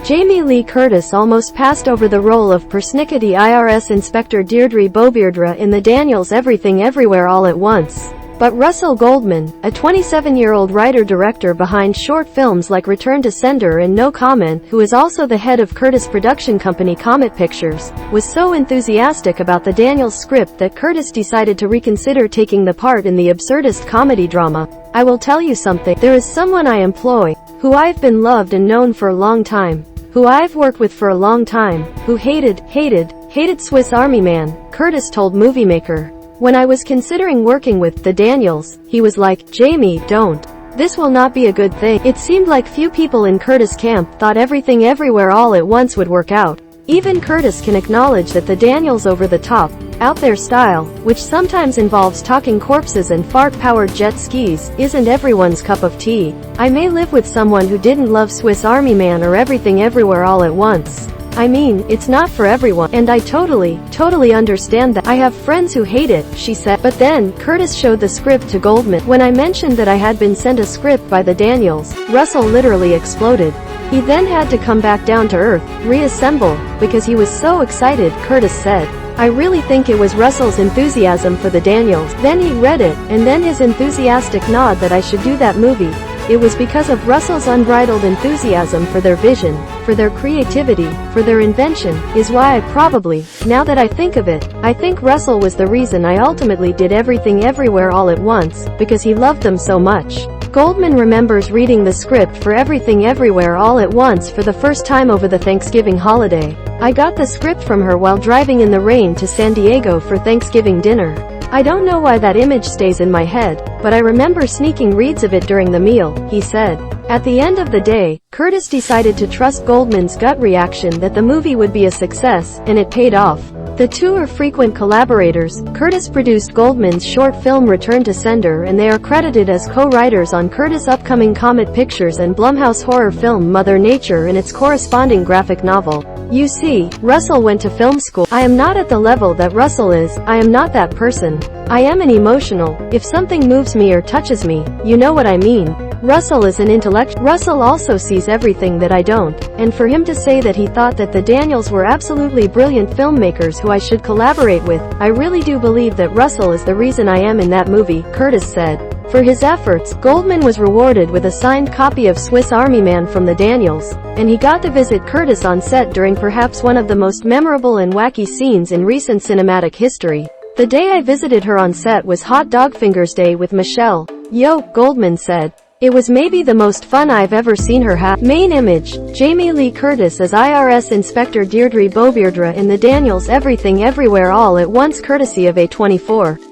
Jamie Lee Curtis almost passed over the role of persnickety IRS Inspector Deirdre Beaubeirdre in the Daniels Everything Everywhere All at Once. But Russell Goldman, a 27-year-old writer-director behind short films like Return to Sender and No Comment, who is also the head of Curtis' production company Comet Pictures, was so enthusiastic about the Daniels script that Curtis decided to reconsider taking the part in the absurdist comedy drama. I will tell you something. There is someone I employ, who I've been loved and known for a long time, who I've worked with for a long time, who hated Swiss Army Man, Curtis told MovieMaker. When I was considering working with the Daniels, he was like, Jamie, don't. This will not be a good thing. It seemed like few people in Curtis' camp thought Everything Everywhere All at Once would work out. Even Curtis can acknowledge that the Daniels' over-the-top, out-there style, which sometimes involves talking corpses and fart-powered jet skis, isn't everyone's cup of tea. I may live with someone who didn't love Swiss Army Man or Everything Everywhere All at Once. I mean, it's not for everyone, and I totally understand that. I have friends who hate it, she said. But then, Curtis showed the script to Goldman. When I mentioned that I had been sent a script by the Daniels, Russell literally exploded. He then had to come back down to earth, reassemble, because he was so excited, Curtis said. I really think it was Russell's enthusiasm for the Daniels. Then he read it, and then his enthusiastic nod that I should do that movie. It was because of Russell's unbridled enthusiasm for their vision, for their creativity, for their invention, is why I probably, now that I think of it, I think Russell was the reason I ultimately did Everything Everywhere All at Once, because he loved them so much. Goldman remembers reading the script for Everything Everywhere All at Once for the first time over the Thanksgiving holiday. I got the script from her while driving in the rain to San Diego for Thanksgiving dinner. I don't know why that image stays in my head, but I remember sneaking reads of it during the meal, he said. At the end of the day, Curtis decided to trust Goldman's gut reaction that the movie would be a success, and it paid off. The two are frequent collaborators. Curtis produced Goldman's short film Return to Sender, and they are credited as co-writers on Curtis' upcoming Comet Pictures and Blumhouse horror film Mother Nature and its corresponding graphic novel. You see, Russell went to film school. I am not at the level that Russell is. I am not that person. I am an emotional. If something moves me or touches me, you know what I mean. Russell is an intellect. Russell also sees everything that I don't. And for him to say that he thought that the Daniels were absolutely brilliant filmmakers who I should collaborate with, I really do believe that Russell is the reason I am in that movie, Curtis said. For his efforts, Goldman was rewarded with a signed copy of Swiss Army Man from the Daniels, and he got to visit Curtis on set during perhaps one of the most memorable and wacky scenes in recent cinematic history. The day I visited her on set was Hot Dog Fingers Day with Michelle Yeoh, Goldman said. It was maybe the most fun I've ever seen her have. Main image, Jamie Lee Curtis as IRS Inspector Deirdre Beaubeirdre in the Daniels Everything Everywhere All at Once courtesy of A24.